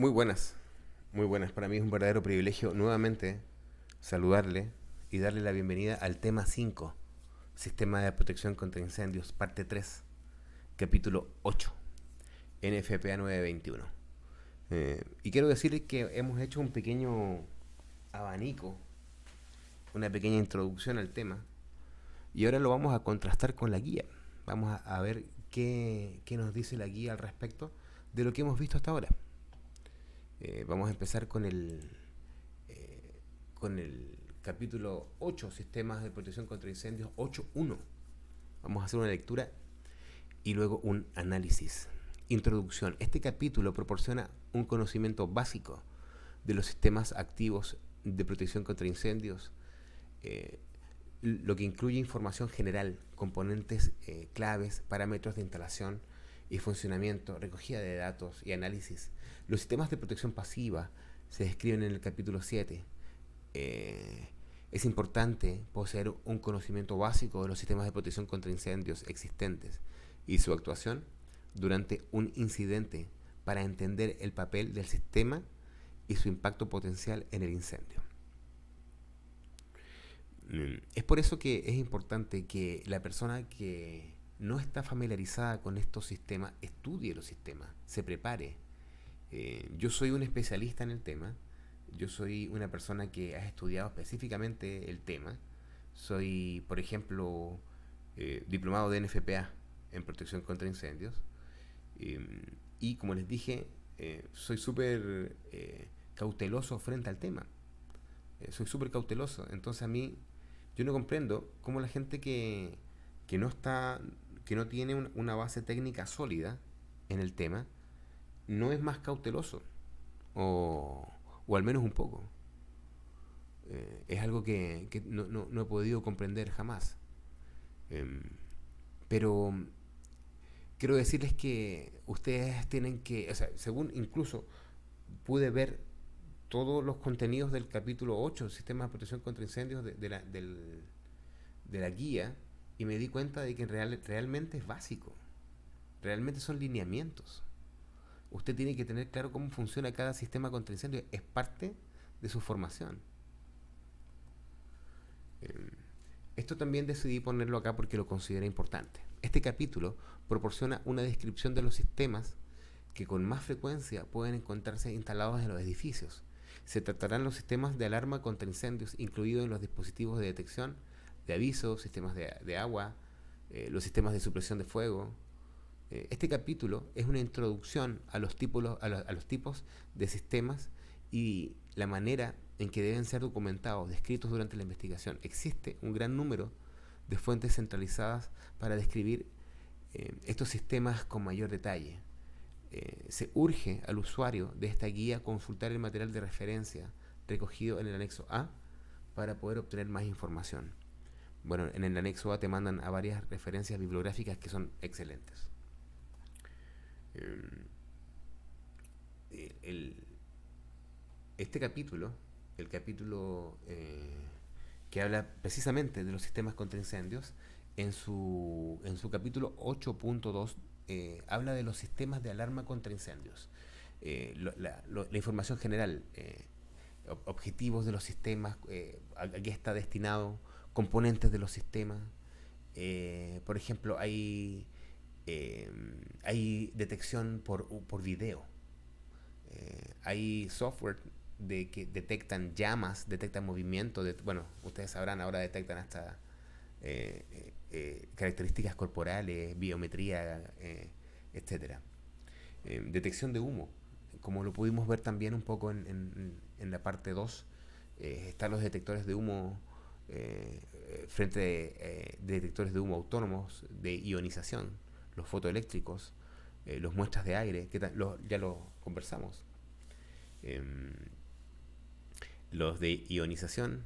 Muy buenas, muy buenas. Para mí es un verdadero privilegio nuevamente saludarle y darle la bienvenida al tema 5, Sistema de Protección contra Incendios, parte 3, capítulo 8, NFPA 921. Y quiero decirles que hemos hecho un pequeño abanico, una pequeña introducción al tema, y ahora lo vamos a contrastar con la guía. Vamos a ver qué nos dice la guía al respecto de lo que hemos visto hasta ahora. Vamos a empezar con el capítulo 8, Sistemas de Protección contra Incendios 8.1. Vamos a hacer una lectura y luego un análisis. Introducción. Este capítulo proporciona un conocimiento básico de los sistemas activos de protección contra incendios, eh, lo que incluye información general, componentes claves, parámetros de instalación y funcionamiento, recogida de datos y análisis. Los sistemas de protección pasiva se describen en el capítulo 7. Es importante poseer un conocimiento básico de los sistemas de protección contra incendios existentes y su actuación durante un incidente para entender el papel del sistema y su impacto potencial en el incendio. Es por eso que es importante que la persona que no está familiarizada con estos sistemas estudie los sistemas, se prepare. Yo soy un especialista en el tema, yo soy una persona que ha estudiado específicamente el tema, soy, por ejemplo, diplomado de NFPA en protección contra incendios, y como les dije, soy súper cauteloso frente al tema. Soy súper cauteloso, entonces a mí yo no comprendo cómo la gente que no está, que no tiene una base técnica sólida en el tema, no es más cauteloso, o, o al menos un poco. Es algo que no he podido comprender jamás. Em, pero quiero decirles que ustedes tienen que, o sea, según incluso pude ver todos los contenidos del capítulo 8, Sistema de Protección contra Incendios, de la guía, y me di cuenta de que realmente es básico, realmente son lineamientos. Usted tiene que tener claro cómo funciona cada sistema contra incendios, es parte de su formación. Eh, Esto también decidí ponerlo acá porque lo considero importante. Este capítulo proporciona una descripción de los sistemas que con más frecuencia pueden encontrarse instalados en los edificios. Se tratarán los sistemas de alarma contra incendios incluidos en los dispositivos de detección, de aviso, sistemas de agua, los sistemas de supresión de fuego. Este capítulo es una introducción a los tipos de sistemas y la manera en que deben ser documentados, descritos durante la investigación. Existe un gran número de fuentes centralizadas para describir estos sistemas con mayor detalle. Se urge al usuario de esta guía consultar el material de referencia recogido en el anexo A para poder obtener más información. Bueno, en el anexo A te mandan a varias referencias bibliográficas que son excelentes. Eh, el, este capítulo, el capítulo que habla precisamente de los sistemas contra incendios, en su capítulo 8.2 habla de los sistemas de alarma contra incendios. La información general, objetivos de los sistemas, a qué está destinado, componentes de los sistemas. Por ejemplo, hay detección por video. Hay software de que detectan llamas, detectan movimiento, bueno, ustedes sabrán, ahora detectan hasta características corporales, biometría, etcétera. Detección de humo, como lo pudimos ver también un poco en la parte 2, están los detectores de humo frente de detectores de humo autónomos de ionización, los fotoeléctricos, los muestras de aire, ya lo conversamos. Em, los de ionización,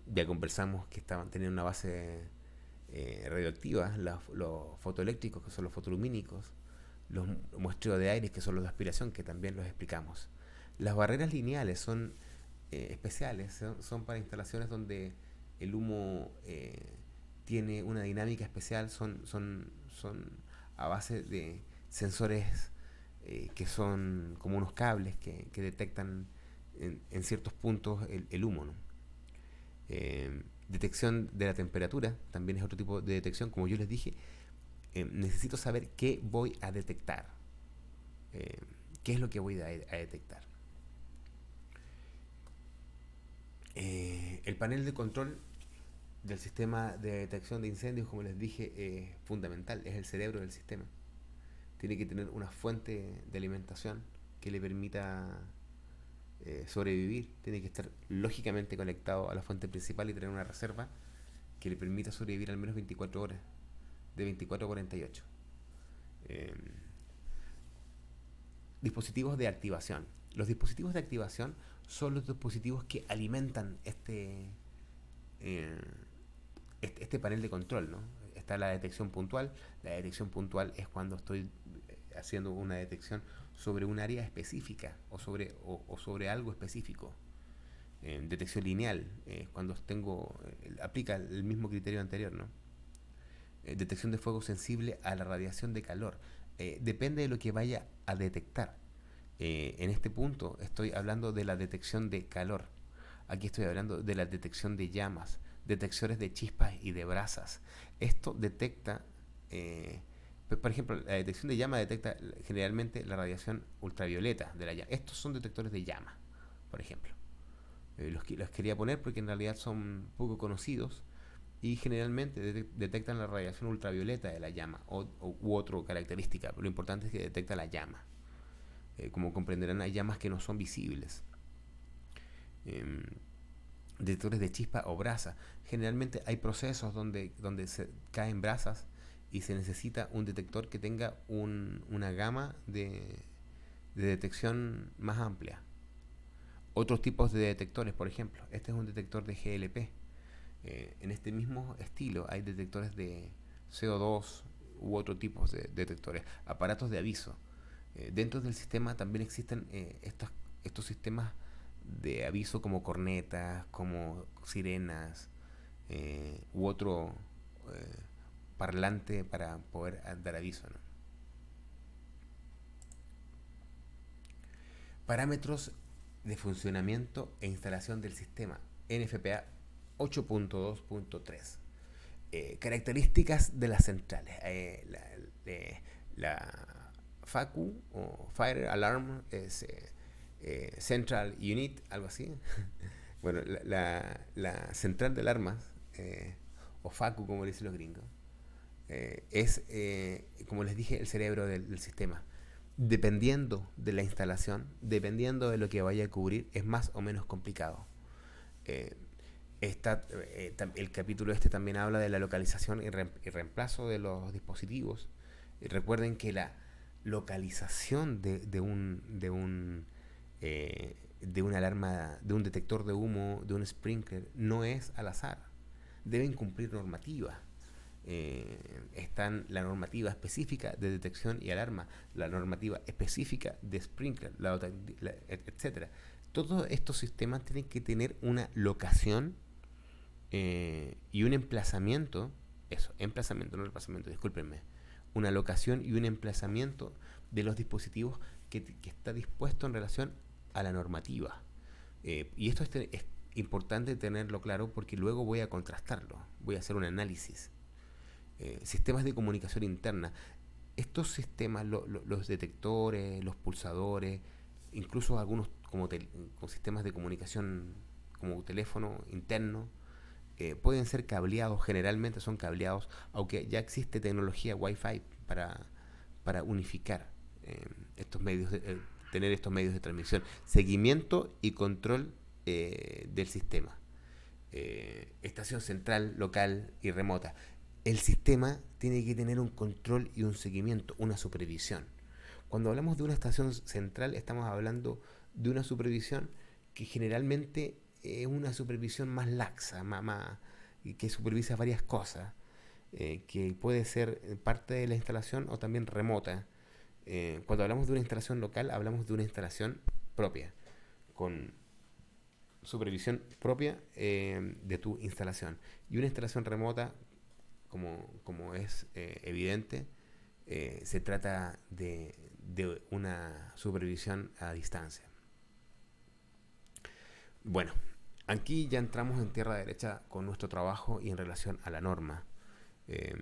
ya conversamos que estaban teniendo una base radioactiva, los fotoeléctricos, que son los fotolumínicos, los muestreos de aire, que son los de aspiración, que también los explicamos. Las barreras lineales son especiales, son para instalaciones donde el humo tiene una dinámica especial, son a base de sensores que son como unos cables que detectan en ciertos puntos el humo, ¿no? Detección de la temperatura también es otro tipo de detección. Como yo les dije, necesito saber qué voy a detectar, eh, qué es lo que voy a detectar. El panel de control del sistema de detección de incendios, como les dije, es fundamental, es el cerebro del sistema. Tiene que tener una fuente de alimentación que le permita sobrevivir, tiene que estar lógicamente conectado a la fuente principal y tener una reserva que le permita sobrevivir al menos 24 horas, de 24 a 48. Eh, Dispositivos de activación. Los dispositivos de activación son los dispositivos que alimentan eh, este panel de control, ¿no? Está la detección puntual. La detección puntual es cuando estoy haciendo una detección sobre un área específica o sobre algo específico. Detección lineal, cuando aplica el mismo criterio anterior, ¿no? Detección de fuego sensible a la radiación de calor. Depende de lo que vaya a detectar. En este punto estoy hablando de la detección de calor. Aquí estoy hablando de la detección de llamas, detectores de chispas y de brasas. Esto detecta, por ejemplo, la detección de llama detecta generalmente la radiación ultravioleta de la llama. Estos son detectores de llama, por ejemplo. Los quería poner porque en realidad son poco conocidos y generalmente detectan la radiación ultravioleta de la llama u otra característica, pero lo importante es que detecta la llama. Como comprenderán, hay llamas que no son visibles. Em, Detectores de chispa o brasa. Generalmente hay procesos donde se caen brasas y se necesita un detector que tenga una gama de detección más amplia. Otros tipos de detectores, por ejemplo, este es un detector de GLP. En este mismo estilo hay detectores de CO2 u otro tipo de detectores, aparatos de aviso. Dentro del sistema también existen estos sistemas de aviso como cornetas, como sirenas u otro eh, parlante para poder dar aviso, ¿no? Parámetros de funcionamiento e instalación del sistema NFPA 8.2.3. Características de las centrales. La FACU o Fire Alarm es Central Unit, algo así. Bueno, la central de alarmas, o FACU como dicen los gringos, es, como les dije, el cerebro del sistema. Dependiendo de la instalación, dependiendo de lo que vaya a cubrir, es más o menos complicado. Eh, el capítulo este también habla de la localización y reemplazo de los dispositivos. Recuerden que la localización de una alarma, de un detector de humo, de un sprinkler, no es al azar. Deben cumplir normativas. Están la normativa específica de detección y alarma, la normativa específica de sprinkler, etcétera. Todos estos sistemas tienen que tener una locación y un emplazamiento, eso, emplazamiento, no reemplazamiento, discúlpenme, una locación y un emplazamiento de los dispositivos que está dispuesto en relación a la normativa. Y esto es importante tenerlo claro porque luego voy a contrastarlo, voy a hacer un análisis. Sistemas de comunicación interna. Estos sistemas, los detectores, los pulsadores, incluso algunos como sistemas de comunicación como teléfono interno, pueden ser cableados, generalmente son cableados, aunque ya existe tecnología Wi-Fi para unificar estos tener estos medios de transmisión, seguimiento y control del sistema. Estación central, local y remota. El sistema tiene que tener un control y un seguimiento, una supervisión. Cuando hablamos de una estación central, estamos hablando de una supervisión que generalmente es una supervisión más laxa, que supervisa varias cosas, que puede ser parte de la instalación o también remota. Cuando hablamos de una instalación local, hablamos de una instalación propia, con supervisión propia de tu instalación. Y una instalación remota, como es evidente, se trata de una supervisión a distancia. Bueno, aquí ya entramos en tierra derecha con nuestro trabajo y en relación a la norma. Eh,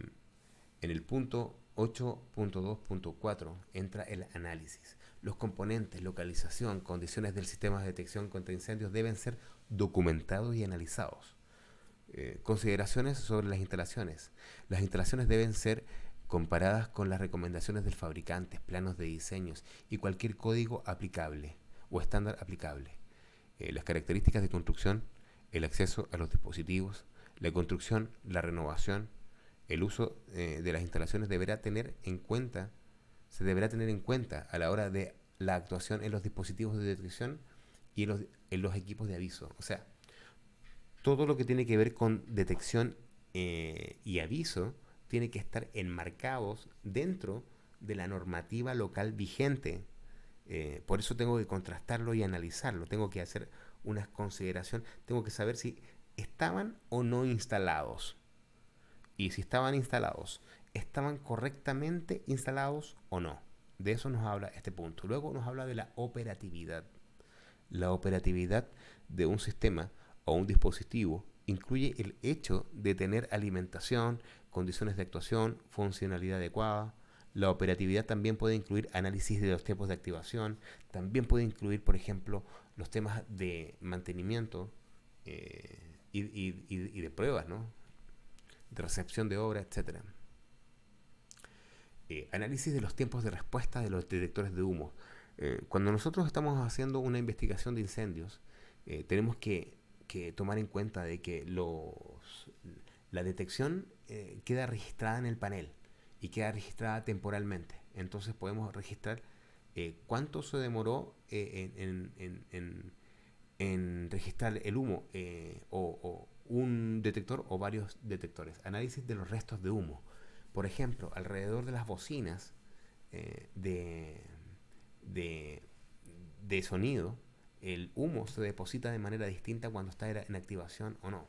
en el punto 8.2.4 entra el análisis. Los componentes, localización, condiciones del sistema de detección contra incendios deben ser documentados y analizados. Consideraciones sobre las instalaciones. Las instalaciones deben ser comparadas con las recomendaciones del fabricante, planos de diseños y cualquier código aplicable o estándar aplicable. Las características de construcción, el acceso a los dispositivos, la construcción, la renovación, el uso de las instalaciones se deberá tener en cuenta a la hora de la actuación en los dispositivos de detección y en los equipos de aviso. O sea, todo lo que tiene que ver con detección y aviso tiene que estar enmarcados dentro de la normativa local vigente. Por eso tengo que contrastarlo y analizarlo. Tengo que hacer una consideración. Tengo que saber si estaban o no instalados. Y si estaban instalados, ¿estaban correctamente instalados o no? De eso nos habla este punto. Luego nos habla de la operatividad. La operatividad de un sistema o un dispositivo incluye el hecho de tener alimentación, condiciones de actuación, funcionalidad adecuada. La operatividad también puede incluir análisis de los tiempos de activación, también puede incluir, por ejemplo, los temas de mantenimiento y de pruebas, ¿no? De recepción de obra, etcétera. Análisis de los tiempos de respuesta de los detectores de humo. Cuando nosotros estamos haciendo una investigación de incendios, tenemos que tomar en cuenta de que la detección queda registrada en el panel y queda registrada temporalmente. Entonces podemos registrar cuánto se demoró en registrar el humo o un detector o varios detectores. Análisis de los restos de humo. Por ejemplo, alrededor de las bocinas de, de, de sonido, el humo se deposita de manera distinta cuando está en activación o no.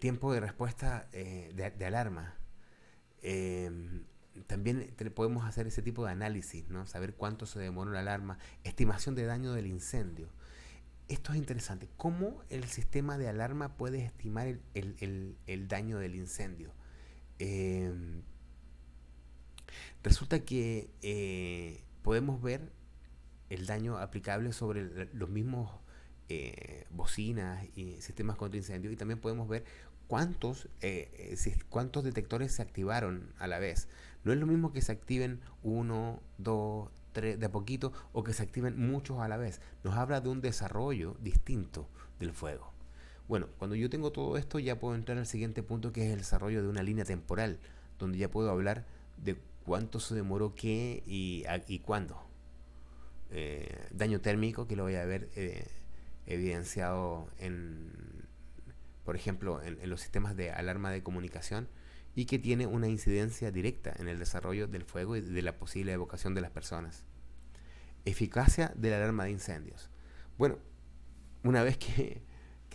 Tiempo de respuesta de alarma. Eh, También podemos hacer ese tipo de análisis, ¿no? Saber cuánto se demoró la alarma, estimación de daño del incendio. Esto es interesante. ¿Cómo el sistema de alarma puede estimar el daño del incendio? Eh, Resulta que podemos ver el daño aplicable sobre los mismos bocinas y sistemas contra incendio y también podemos ver cuántos detectores se activaron a la vez. No es lo mismo que se activen uno, dos, tres de a poquito o que se activen muchos a la vez. Nos habla de un desarrollo distinto del fuego. Bueno, cuando yo tengo todo esto ya puedo entrar al siguiente punto, que es el desarrollo de una línea temporal, donde ya puedo hablar de cuánto se demoró qué y cuándo. Daño térmico, que lo voy a ver evidenciado por ejemplo, en los sistemas de alarma de comunicación, y que tiene una incidencia directa en el desarrollo del fuego y de la posible evacuación de las personas. Eficacia de la alarma de incendios. Bueno, una vez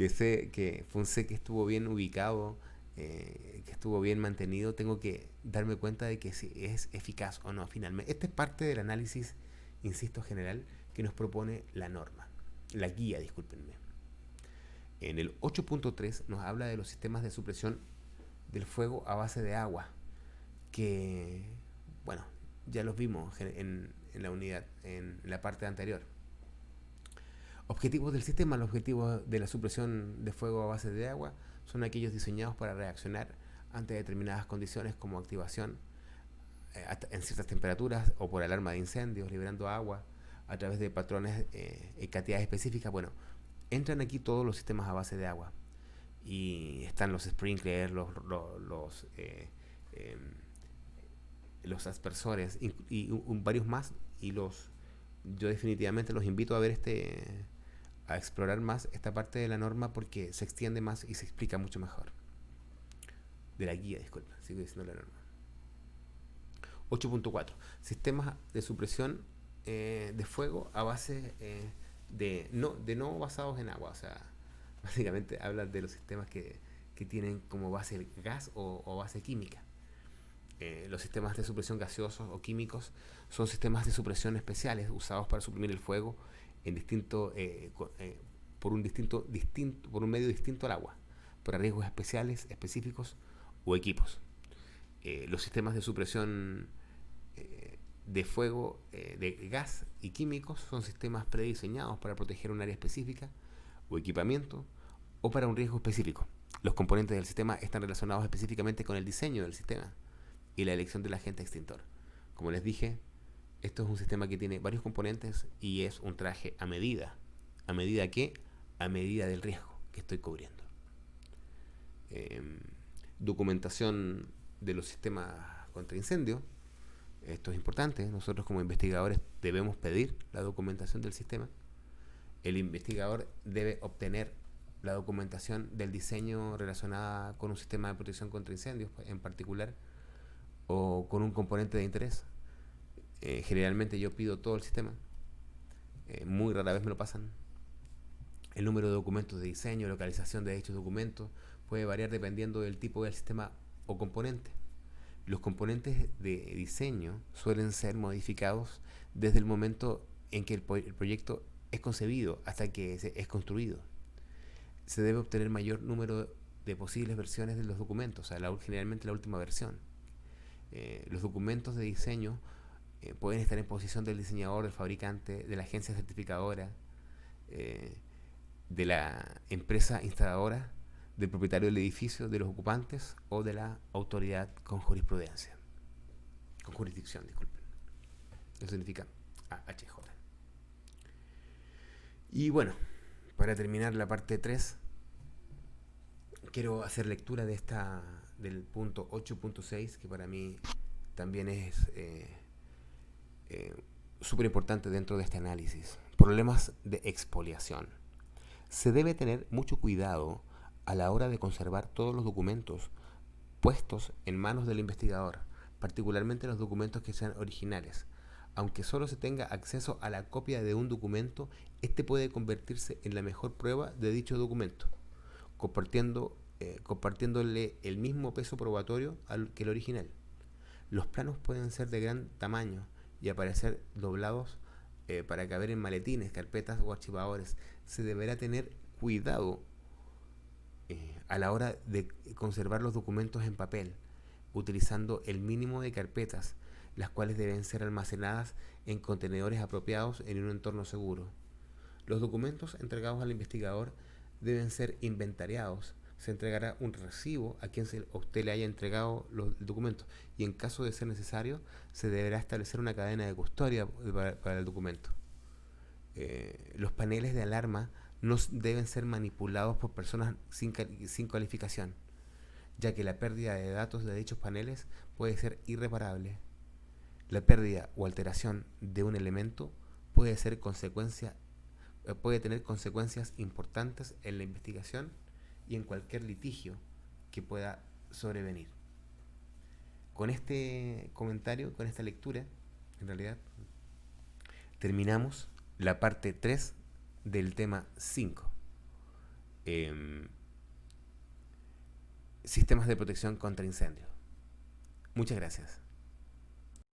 sé que FUNSEC estuvo bien ubicado, que estuvo bien mantenido, tengo que darme cuenta de que si es eficaz o no finalmente. Esta es parte del análisis, insisto, general que nos propone la norma, la guía, discúlpenme. En el 8.3 nos habla de los sistemas de supresión del fuego a base de agua, que, bueno, ya los vimos en la unidad, en la parte anterior. Objetivos del sistema. Los objetivos de la supresión de fuego a base de agua son aquellos diseñados para reaccionar ante determinadas condiciones, como activación en ciertas temperaturas o por alarma de incendios, liberando agua a través de patrones y cantidades específicas. Bueno, entran aquí todos los sistemas a base de agua. Y están los sprinklers, los aspersores y varios más. Y yo definitivamente los invito a ver a explorar más esta parte de la norma, porque se extiende más y se explica mucho mejor. De la guía, disculpa, sigo diciendo la norma. 8.4. Sistemas de supresión de fuego a base de no basados en agua. O sea, básicamente habla de los sistemas que tienen como base el gas o base química. Los sistemas de supresión gaseosos o químicos son sistemas de supresión especiales usados para suprimir el fuego en por un medio distinto al agua, para riesgos especiales, específicos o equipos. Los sistemas de supresión de fuego, de gas y químicos son sistemas prediseñados para proteger un área específica o equipamiento o para un riesgo específico. Los componentes del sistema están relacionados específicamente con el diseño del sistema y la elección del agente extintor. Como les dije, esto es un sistema que tiene varios componentes y es un traje a medida. ¿A medida qué? A medida del riesgo que estoy cubriendo. Documentación de los sistemas contra incendio. Esto es importante. Nosotros como investigadores debemos pedir la documentación del sistema. El investigador debe obtener la documentación del diseño relacionada con un sistema de protección contra incendios en particular o con un componente de interés. Generalmente yo pido todo el sistema. Muy rara vez me lo pasan. El número de documentos de diseño, localización de dichos documentos puede variar dependiendo del tipo del sistema o componente. Los componentes de diseño suelen ser modificados desde el momento en que el proyecto es concebido hasta que es construido. Se debe obtener mayor número de posibles versiones de los documentos, o sea, generalmente la última versión. Los documentos de diseño pueden estar en posición del diseñador, del fabricante, de la agencia certificadora, de la empresa instaladora, del propietario del edificio, de los ocupantes o de la autoridad con jurisprudencia. Con jurisdicción, disculpen. Eso significa AHJ. Y bueno, para terminar la parte 3, quiero hacer lectura del punto 8.6, que para mí también es súper importante dentro de este análisis. Problemas de expoliación. Se debe tener mucho cuidado a la hora de conservar todos los documentos puestos en manos del investigador, particularmente los documentos que sean originales. Aunque solo se tenga acceso a la copia de un documento, este puede convertirse en la mejor prueba de dicho documento, compartiéndole el mismo peso probatorio que el original. Los planos pueden ser de gran tamaño y aparecer doblados para caber en maletines, carpetas o archivadores. Se deberá tener cuidado a la hora de conservar los documentos en papel, utilizando el mínimo de carpetas, las cuales deben ser almacenadas en contenedores apropiados en un entorno seguro. Los documentos entregados al investigador deben ser inventariados. Se entregará un recibo a quien usted le haya entregado los documentos y en caso de ser necesario se deberá establecer una cadena de custodia para el documento. Los paneles de alarma no deben ser manipulados por personas sin calificación, ya que la pérdida de datos de dichos paneles puede ser irreparable. La pérdida o alteración de un elemento puede tener consecuencias importantes en la investigación y en cualquier litigio que pueda sobrevenir. Con este comentario, con esta lectura, en realidad, terminamos la parte 3 del tema 5. Sistemas de protección contra incendios. Muchas gracias.